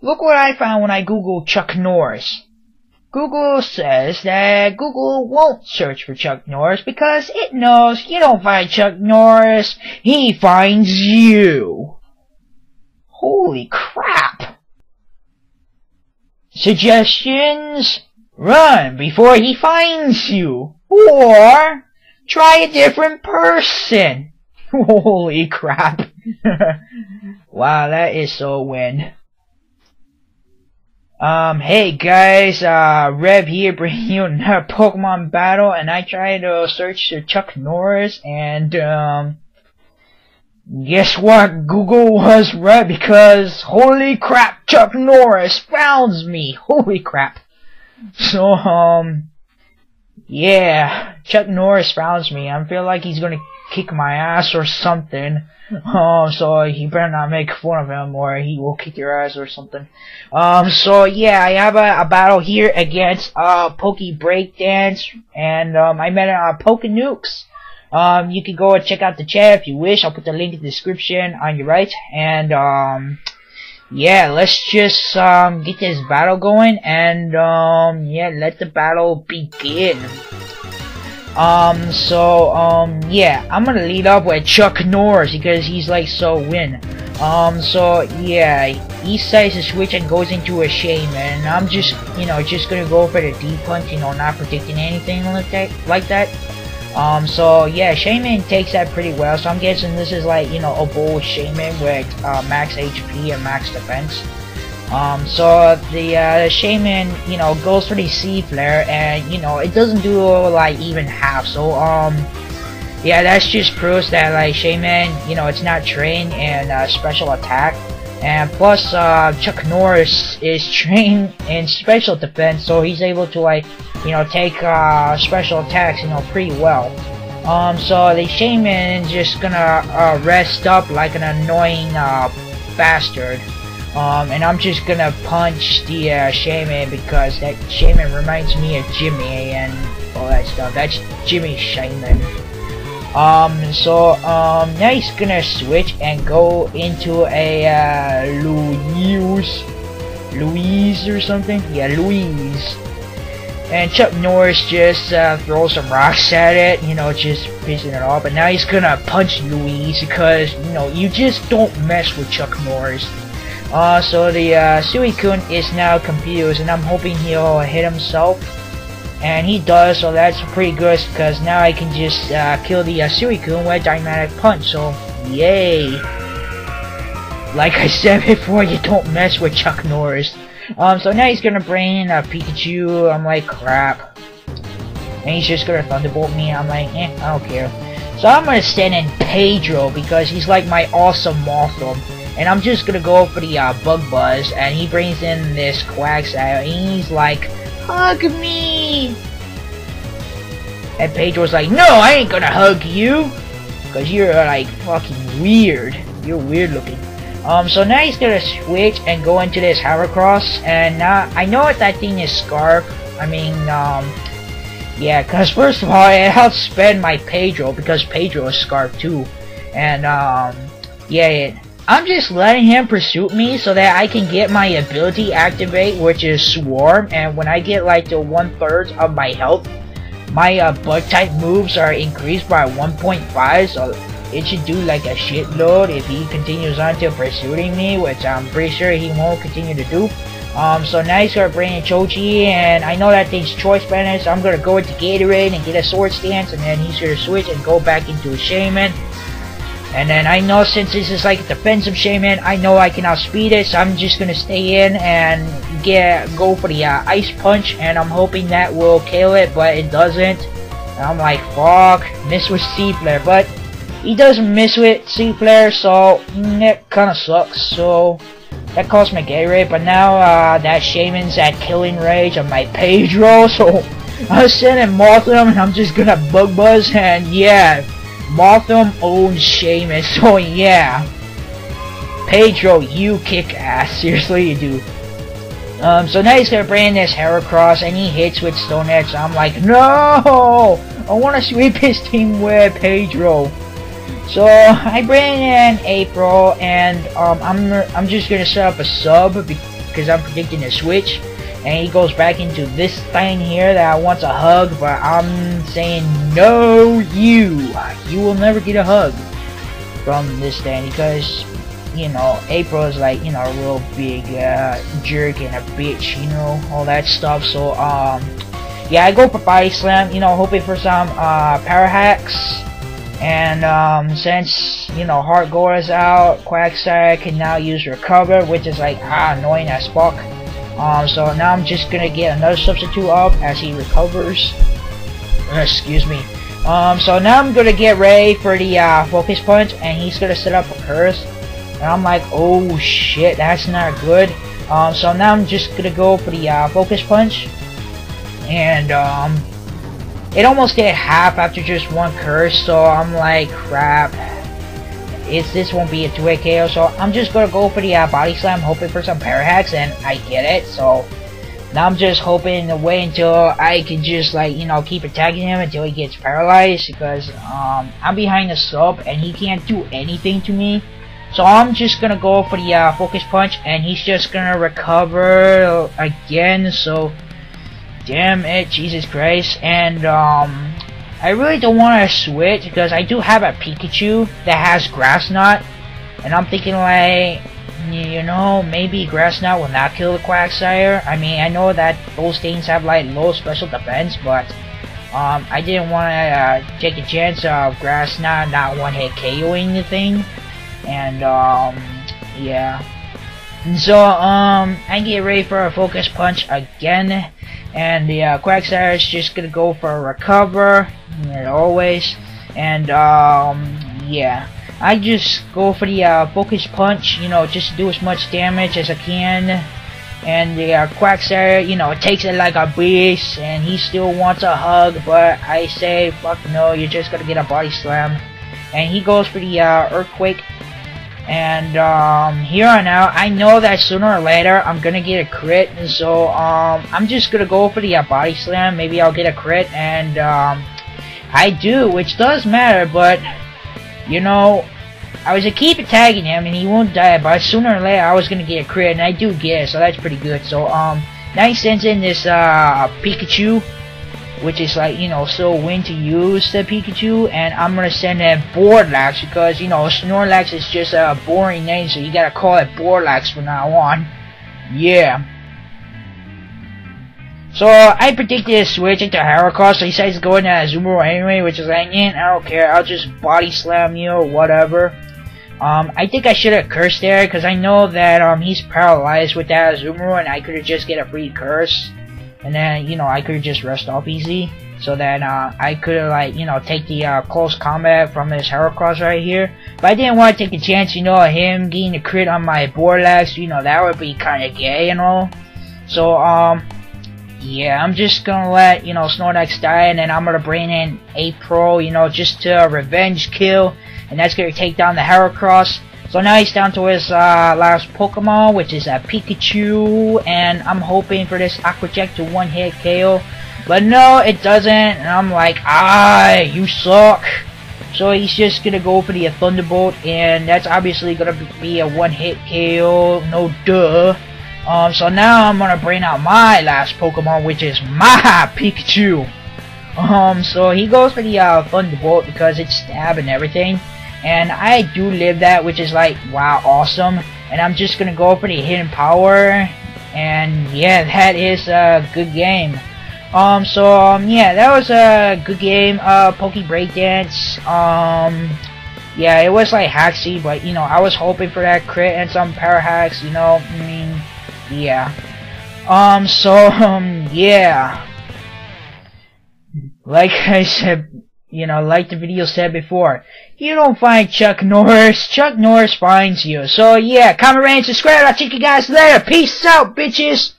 look what I found when I googled Chuck Norris. Google says that Google won't search for Chuck Norris because it knows you don't find Chuck Norris, he finds you. Holy crap. Suggestions? Run before he finds you. Or try a different person. Holy crap. Wow, that is so win. Hey guys, Rev here bringing you another Pokemon battle, and I tried to search for Chuck Norris, and, guess what? Google was right, because, holy crap, Chuck Norris found me! Holy crap. So, yeah, Chuck Norris found me. I feel like he's gonna kick my ass or something. So you better not make fun of him or he will kick your ass or something. So yeah, I have a battle here against PokeBreakDance, and I met PokeNukes. You can go and check out the chat if you wish. I'll put the link in the description on your right. And yeah, let's just get this battle going, and yeah, let the battle begin. Yeah, I'm gonna lead up with Chuck Norris because he's like so win. So yeah, he decides to switch and goes into a Shaman. I'm just, just gonna go for the D punch, not predicting anything like that. So yeah, Shaman takes that pretty well. So I'm guessing this is like, a bold Shaman with max HP and max defense. So the Shaman, goes for the C Flare, and it doesn't do like even half. So yeah, that's just proves that like Shaman, it's not trained in special attack, and plus Chuck Norris is trained in special defense, so he's able to like take special attacks pretty well. So the Shaman is just gonna rest up like an annoying bastard. And I'm just gonna punch the Shaman because that Shaman reminds me of Jimmy and all that stuff. That's Jimmy Shaman. Now he's gonna switch and go into a Louise or something. Yeah, Louise. And Chuck Norris just throws some rocks at it, just pissing it off. But now he's gonna punch Louise because you just don't mess with Chuck Norris. So the Suicune is now confused, and I'm hoping he'll hit himself, and he does, so that's pretty good, because now I can just kill the Suicune with a Dynamic Punch, so yay! Like I said before, you don't mess with Chuck Norris. So now he's gonna bring in a Pikachu. I'm like, crap. And he's just gonna Thunderbolt me. I'm like, I don't care. So I'm gonna send in Pedro, because he's like my awesome Mothram. And I'm just gonna go for the Bug Buzz, and he brings in this Quagsire, and he's like, hug me! And Pedro's like, no, I ain't gonna hug you! Cause you're like fucking weird. You're weird looking. So now he's gonna switch and go into this Heracross, and now I know what that thing is Scarf. I mean, yeah, cause first of all, it outsped my Pedro, because Pedro is Scarf too. And, yeah, I'm just letting him pursue me so that I can get my ability activate, which is Swarm, and when I get like to 1/3 of my health, my bug type moves are increased by 1.5, so it should do like a shitload if he continues on to pursuing me, which I'm pretty sure he won't continue to do. So now he's gonna bring in Choji, and I know that thing's Choice Band, so I'm gonna go into Gatorade and get a Swords Dance, and then he's gonna switch and go back into a Shaman. And then I know since this is like a defensive Shaman, I know I can outspeed it, so I'm just gonna stay in and go for the Ice Punch, and I'm hoping that will kill it, but it doesn't. And I'm like, fuck, miss with C Flare, but he doesn't miss with C Flare, so it kinda sucks. So that cost my Gatorade, but now that Shaman's at Killing Rage of my Pedro, so I'm sending Mothram, and I'm just gonna Bug Buzz, and yeah, Mothram owns Shaman, so yeah. Pedro, you kick ass. Seriously, you do. So now he's gonna bring in this Heracross, and he hits with Stone Edge. So I'm like, no! I wanna sweep his team with Pedro. So I bring in April, and I'm just gonna set up a sub because I'm predicting a switch. And he goes back into this thing here that wants a hug, but I'm saying no, you will never get a hug from this thing, because you know April is like, you know, a real big jerk and a bitch, you know, all that stuff. So yeah, I go for body slam, you know, hoping for some power hacks. And since, you know, Heart Gore is out, Quagsire can now use recover, which is like annoying as fuck. So now I'm just gonna get another substitute up as he recovers. Excuse me. So now I'm gonna get ready for the focus punch, and he's gonna set up a curse. And I'm like, oh shit, that's not good. So now I'm just gonna go for the focus punch, and it almost did half after just one curse. So I'm like, crap. This won't be a 2-hit KO, so I'm just gonna go for the body slam, hoping for some power hacks, and I get it. So now I'm just hoping to wait until I can just, like, you know, keep attacking him until he gets paralyzed, because I'm behind the sub and he can't do anything to me. So I'm just gonna go for the focus punch, and he's just gonna recover again. So damn it, Jesus Christ. And I really don't want to switch, because I do have a Pikachu that has Grass Knot, and I'm thinking, like, you know, maybe Grass Knot will not kill the Quagsire. I mean, I know that those things have like low special defense, but I didn't want to take a chance of Grass Knot not one-hit KOing the thing. And yeah. And so I get ready for a focus punch again, and the Quagsire is just gonna go for a recover, as always. And yeah, I just go for the focus punch, you know, just to do as much damage as I can. And the Quagsire, you know, takes it like a beast, and he still wants a hug, but I say, fuck no, you're just gonna get a body slam. And he goes for the earthquake. And here on out, I know that sooner or later I'm gonna get a crit, and so I'm just gonna go for the body slam. Maybe I'll get a crit, and I do, which does matter. But you know, I was gonna keep attacking him, and he won't die. But sooner or later, I was gonna get a crit, and I do get it, so that's pretty good. So now he sends in this Pikachu, which is like, you know, so when to use the Pikachu, and I'm gonna send in Borlax, because, you know, Snorlax is just a boring name, so you gotta call it Borlax from now on. Yeah. So I predicted a switch into Heracross, so he decides to go into Azumarill anyway, which is like, I don't care, I'll just body slam you or whatever. I think I should have cursed there, because I know that he's paralyzed with that Azumarill, and I could have just get a free curse. And then, you know, I could just rest off easy, so that I could, like, you know, take the close combat from this Heracross right here. But I didn't want to take a chance, you know, of him getting a crit on my Borlax. You know, that would be kind of gay and all. So yeah, I'm just gonna let, you know, Snorlax die, and then I'm gonna bring in April, you know, just to revenge kill, and that's gonna take down the Heracross. So now he's down to his last Pokemon, which is a Pikachu, and I'm hoping for this Aqua Jet to one-hit KO. But no, it doesn't, and I'm like, you suck. So he's just gonna go for the Thunderbolt, and that's obviously gonna be a one-hit KO, no duh. So now I'm gonna bring out my last Pokemon, which is my Pikachu. So he goes for the Thunderbolt because it's stab and everything. And I do live that, which is like, wow, awesome. And I'm just gonna go for the hidden power, and yeah, that is a good game. Yeah, that was a good game. PokeBreakDance. Yeah, it was like haxy, but you know, I was hoping for that crit and some power hacks. You know, I mean, yeah. Yeah. Like I said, you know, like the video said before, you don't find Chuck Norris, Chuck Norris finds you. So yeah, comment, rate, and subscribe. I'll check you guys later. Peace out, bitches.